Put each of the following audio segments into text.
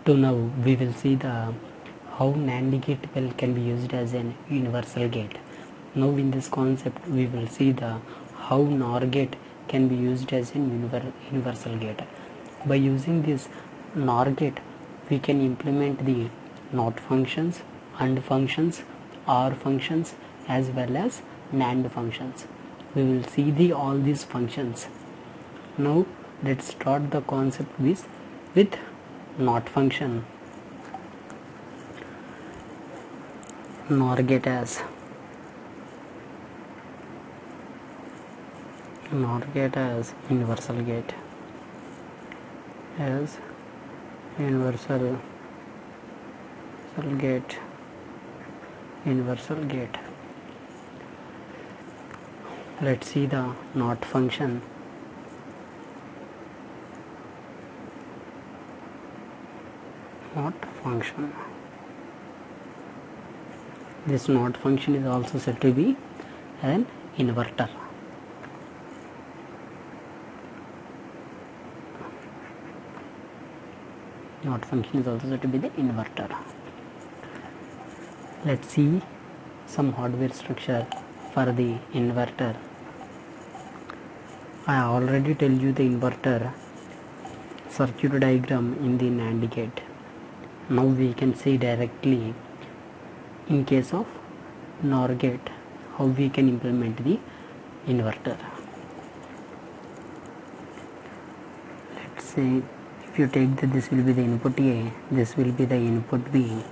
To now we will see the how NAND gate well can be used as an universal gate. Now in this concept we will see the how NOR gate can be used as an universal gate. By using this NOR gate we can implement the NOT functions, AND functions, OR functions as well as NAND functions. We will see all these functions. Now let's start the concept with NOT function. NOR gate as universal gate, as universal gate. Let's see the NOT function. This NOT function is also said to be an inverter. NOT function is also said to be the inverter. Let's see some hardware structure for the inverter. I already tell you the inverter circuit diagram in the NAND gate. Now we can see directly in case of NOR gate how we can implement the inverter. Let's say if you take this will be the input A, this will be the input B.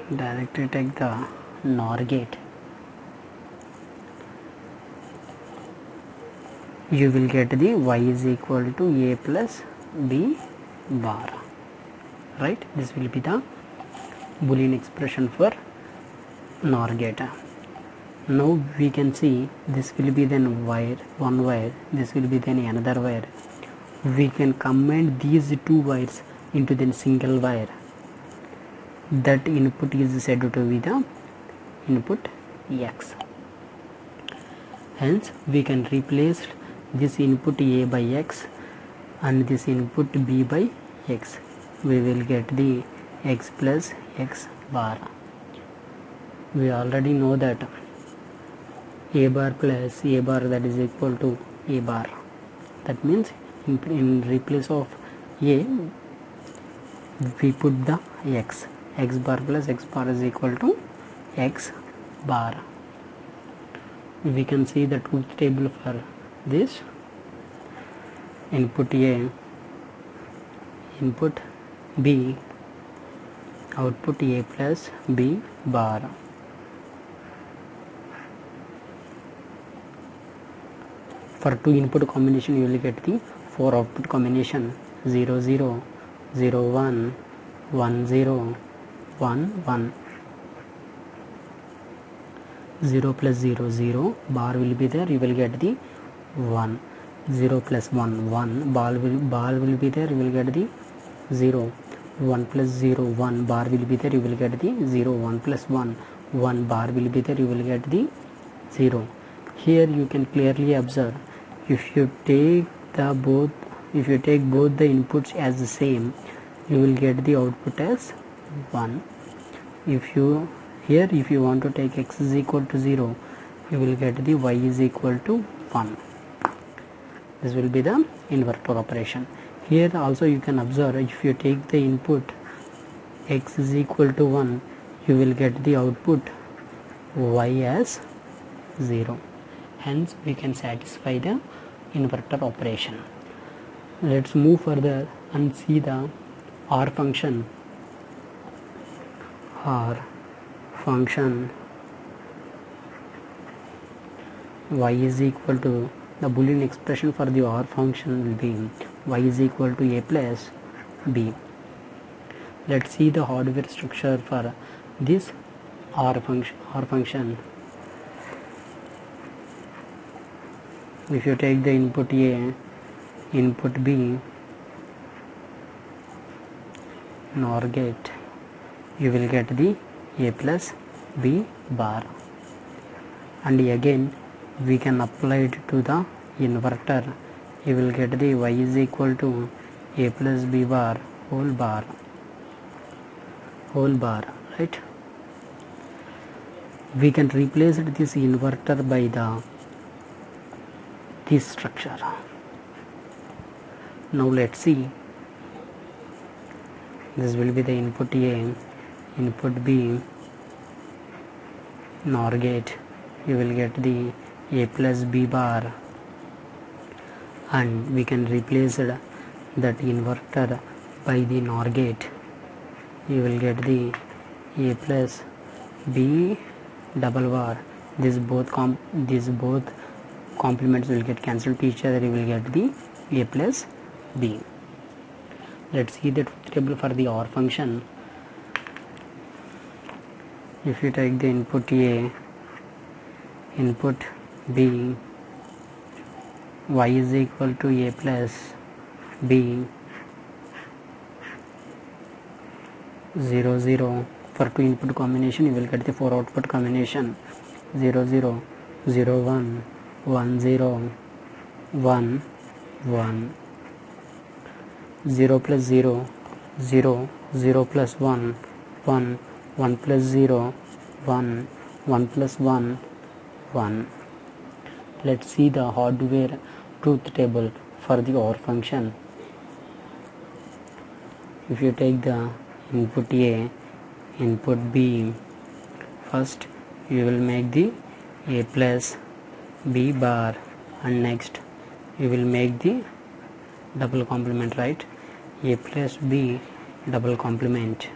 Directly take the NOR gate. You will get the y is equal to A plus B bar. Right? This will be the Boolean expression for NOR gate. Now we can see this will be then one wire, this will be then another wire. We can combine these two wires into then single wire. That input is said to be the input X. Hence we can replace this input A by X and this input B by X. We will get the X plus X bar. We already know that A bar plus A bar, that is equal to A bar. That means in replace of A we put the X. X bar plus X bar is equal to X bar. We can see the truth table for this. Input A, input B, output A plus B bar. For 2 input combination you will get the 4 output combination 0 0 0 1 1 0 1 1. 0 plus 0 0, bar will be there, you will get the 1. 0 plus 1 1, bar will be there, you will get the 0. 1 plus 0 1, bar will be there, you will get the 0. 1 plus 1 1, bar will be there, you will get the 0. Here you can clearly observe, if you take both the inputs as the same, you will get the output as 1. If you want to take X is equal to 0, you will get the Y is equal to 1. This will be the inverter operation. Here also you can observe, if you take the input X is equal to 1, you will get the output Y as 0. Hence we can satisfy the inverter operation. Let's move further and see the OR function. OR function, Y is equal to, the Boolean expression for the OR function will be Y is equal to A plus B. Let's see the hardware structure for this OR function. If you take the input A, input B, NOR gate, you will get the A plus B bar. And again we can apply it to the inverter. You will get the Y is equal to a plus b bar whole bar, right? We can replace this inverter by this structure. Now let's see. This will be the input A, input B, NOR gate. You will get the a plus b bar, and we can replace that inverter by the NOR gate. You will get the a plus b double bar. This both complements will get cancelled to each other. You will get the a plus b. Let's see the truth table for the OR function. If you take the input A, input B, y is equal to a plus b 0 0. For 2 input combination, you will get the 4 output combination 0 0 0 1 1 0 1 1 0 plus 0 0 0 plus 1 1 1 plus 0 1 1 plus 1 1. Let's see the hardware truth table for the OR function. If you take the input A, input B, first you will make the a plus b bar, and next you will make the double complement, right? A plus b double complement.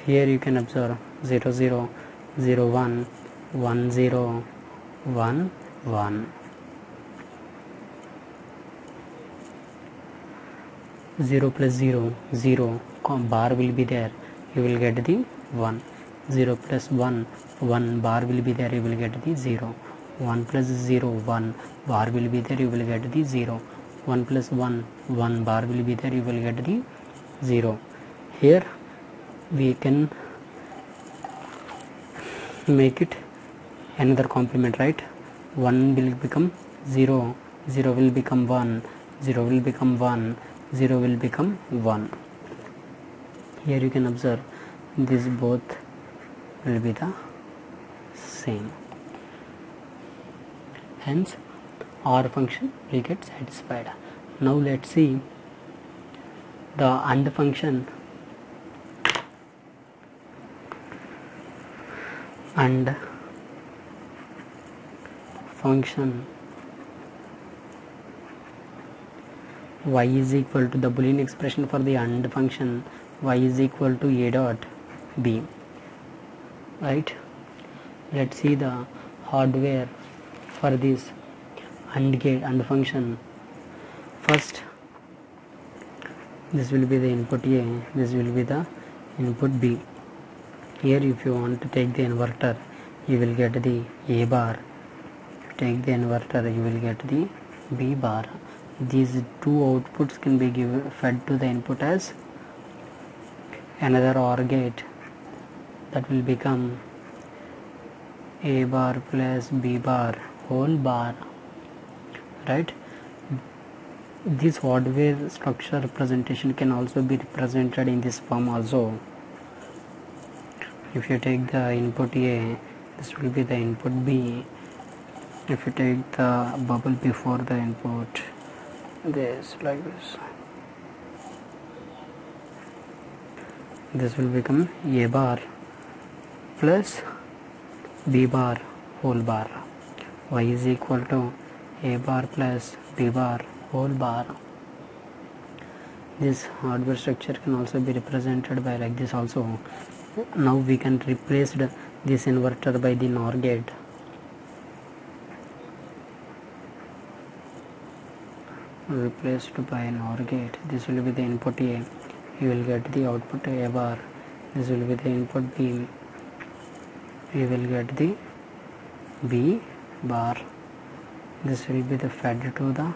Here you can observe 0 0 0 1 1 0 1 1. 0 plus 0 0 bar will be there, you will get the 1. 0 plus 1 1 bar will be there, you will get the 0. 1 plus 0 1 bar will be there, you will get the 0. 1 plus 1 1 bar will be there, you will get the 0. Here we can make it another complement, right? 1 will become 0, 0 will become 1, 0 will become 1, 0 will become 1. Here you can observe this both will be the same. Hence OR function will get satisfied. Now let's see the AND function. AND function, y is equal to the Boolean expression for the AND function, y is equal to a dot b, right? Let's see the hardware for this AND gate, AND function. First, this will be the input A, this will be the input B. Here if you want to take the inverter, you will get the A bar. If you take the inverter, you will get the B bar. These two outputs can be fed to the input as another OR gate, that will become A bar plus B bar whole bar, right? This hardware structure representation can also be represented in this form also. If you take the input A, this will be the input B. If you take the bubble before the input, this like this will become A bar plus B bar whole bar. Y is equal to A bar plus B bar whole bar. This hardware structure can also be represented by like this also. Now we can replace this inverter by the NOR gate. Replaced by NOR gate. This will be the input A. You will get the output A bar. This will be the input B. You will get the B bar. This will be the fed to the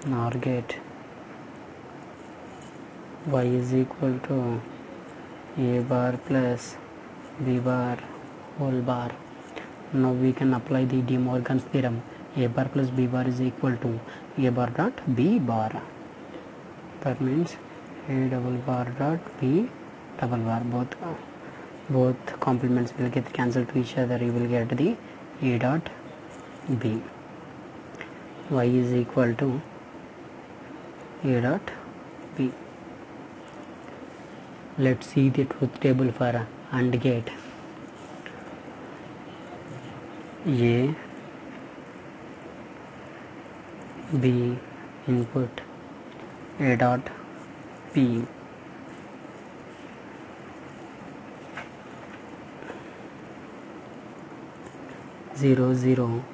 NOR gate. Y is equal to A bar plus B bar whole bar. Now we can apply the De Morgan's theorem. a bar plus b bar is equal to a bar dot b bar. That means a double bar dot b double bar. Both complements will get cancelled to each other. You will get the a dot b. Y is equal to a dot b. Let's see the truth table for AND gate. A B input a dot b. Zero zero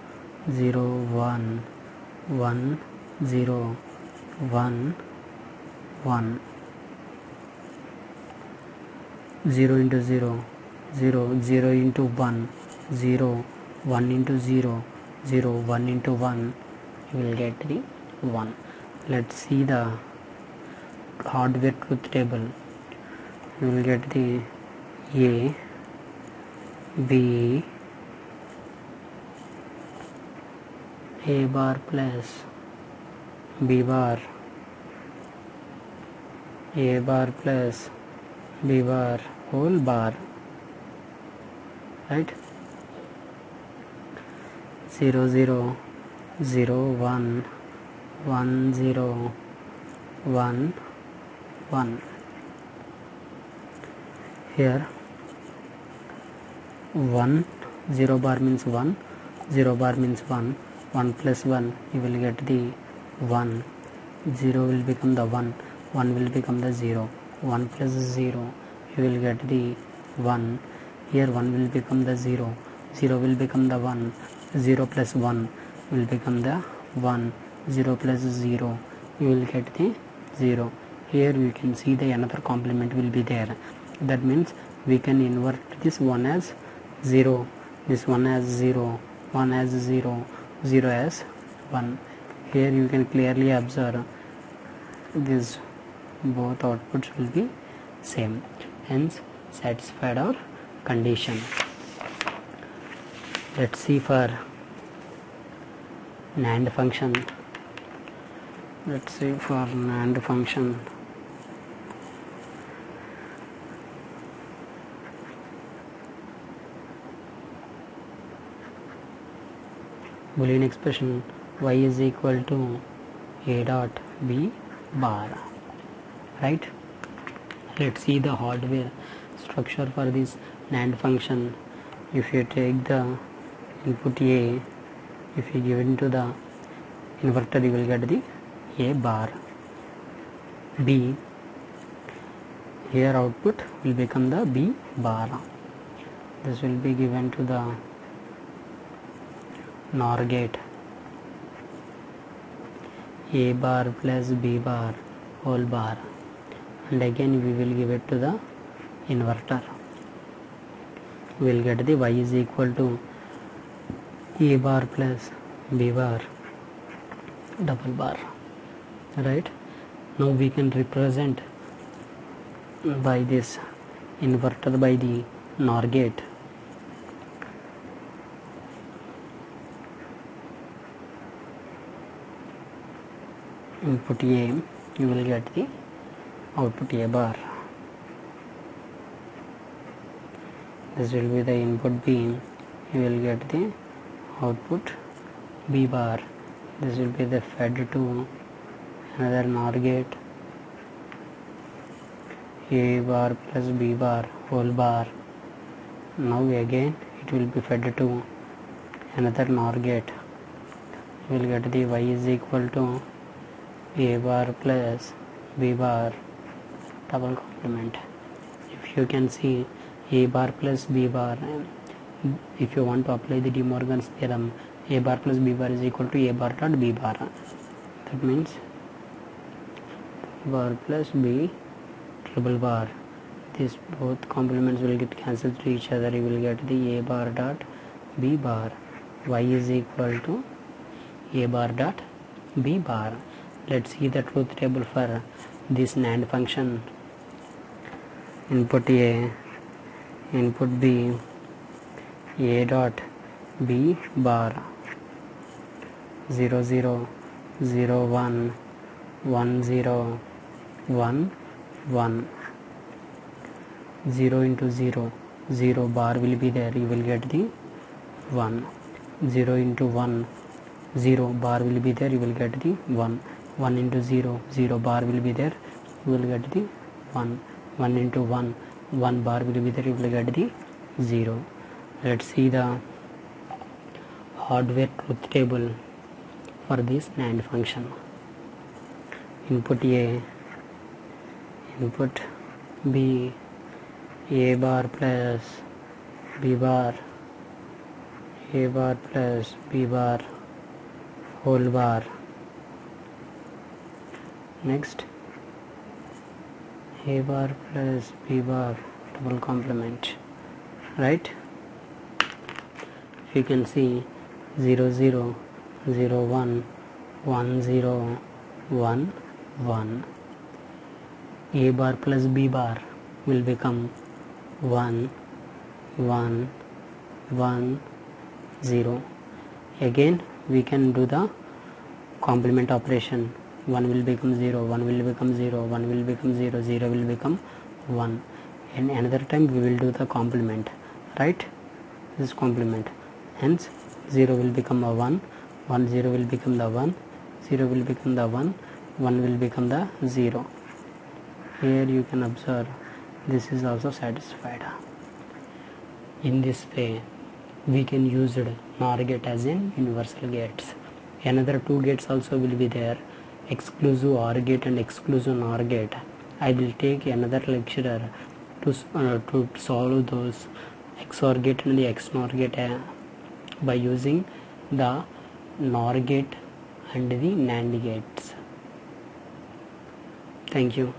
zero one one zero one one. 0 into 0 0 0 into 1 0 1 into 0 0 1 into 1. You will get the 1. Let's see the hardware truth table. You will get the A B A bar plus B bar A bar plus B bar whole bar, right? 0 0 0 1 1 0 1 1. Here 1 0 bar means 1, 0 bar means 1, 1 plus 1 you will get the 1, 0 will become the 1, 1 will become the 0, 1 plus 0 you will get the 1. Here 1 will become the 0, 0 will become the 1, 0 plus 1 will become the 1, 0 plus 0 you will get the 0. Here we can see the another complement will be there. That means we can invert this 1 as 0, this 1 as 0, 1 as 0, 0 as 1. Here you can clearly observe this both outputs will be same, hence satisfied our condition. Let's see for NAND function. Let's see for NAND function. Boolean expression y is equal to a dot b bar, right? Let's see the hardware structure for this NAND function. If you take the input A, if you give it to the inverter, you will get the A bar. B, here output will become the B bar. This will be given to the NOR gate. A bar plus B bar whole bar, and again we will give it to the inverter. We will get the y is equal to A bar plus B bar double bar, right? Now we can represent by this inverter by the NOR gate. Input A, you will get the output A bar. This will be the input B, you will get the output B bar. This will be the fed to another NOR gate. A bar plus B bar whole bar. Now again it will be fed to another NOR gate. You will get the y is equal to A bar plus B bar double complement. If you can see A bar plus B bar, if you want to apply the De Morgan's theorem, A bar plus B bar is equal to A bar dot B bar. That means bar plus B triple bar. These both complements will get cancelled to each other. You will get the A bar dot B bar. Y is equal to A bar dot B bar. Let's see the truth table for this NAND function. Input A, input B, A dot B bar, 0 0 0 1 1 0 1 1. 0 into 0, 0 bar will be there, you will get the 1. 0 into 1, 0 bar will be there, you will get the 1. 1 into 0, 0 bar will be there, you will get the 1. 1 into 1, 1 bar will be there, you will get the 0. Let's see the hardware truth table for this NAND function. Input A, input B, A bar plus B bar, A bar plus B bar, whole bar. Next, A bar plus B bar, double complement, right? You can see 0 0 0 1 1 0 1 1. A bar plus B bar will become 1 1 1 0. Again we can do the complement operation. 1 will become 0, 1 will become 0, 1 will become 0, 0 will become 1, and another time we will do the complement, right? This is complement, hence 0 will become a 1, 1 0 will become the 1, 0 will become the 1, 1 will become the 0. Here you can observe this is also satisfied. In this way we can use NOR gate as in universal gates. Another two gates also will be there, exclusive OR gate and exclusive NOR gate. I will take another lecturer to solve those XOR gate and the XNOR gate by using the NOR gate and the NAND gates. Thank you.